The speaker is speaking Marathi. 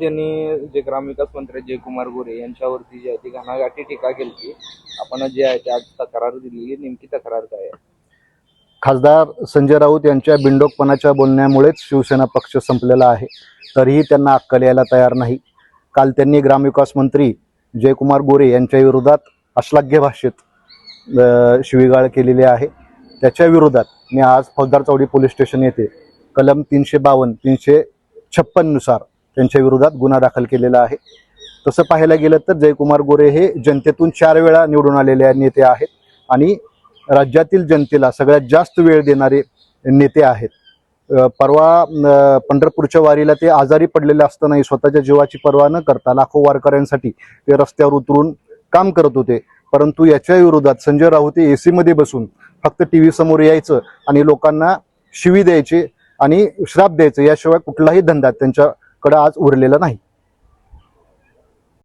त्यांनी जे ग्रामविकास मंत्री जयकुमार गोरे यांच्यावरती जी आहे ती घणाघाती टीका केली. आपण जे आहे ते आज तक्रार दिलेली, नेमकी तक्रार काय आहे? खासदार संजय राऊत यांच्या बिंडोकपणाच्या बोलण्यामुळेच शिवसेना पक्ष संपलेला आहे. तरीही त्यांना अक्कल यायला तयार नाही. काल त्यांनी ग्रामविकास मंत्री जयकुमार गोरे यांच्या विरोधात अश्लाघ्य भाषेत शिवीगाळ केलेली आहे. त्याच्या विरोधात मी आज फौजदार चौडी पोलीस स्टेशन येथे कलम 352 356 नुसार त्यांच्या विरोधात गुन्हा दाखल केलेला आहे. तसं पाहायला गेलं तर जयकुमार गोरे हे जनतेतून 4 वेळा निवडून आलेले नेते आहेत आणि राज्यातील जनतेला सगळ्यात जास्त वेळ देणारे नेते आहेत. परवा पंढरपूरच्या वारीला ते आजारी पडलेले असतानाही स्वतःच्या जीवाची पर्वा न करता लाखो वारकऱ्यांसाठी ते रस्त्यावर उतरून काम करत होते. परंतु याच्या विरोधात संजय राऊत हे AC मध्ये बसून फक्त TV समोर यायचं आणि लोकांना शिवी द्यायचे आणि श्राप द्यायचं, याशिवाय कुठलाही धंदा त्यांच्याकडे आज उरलेला नाही.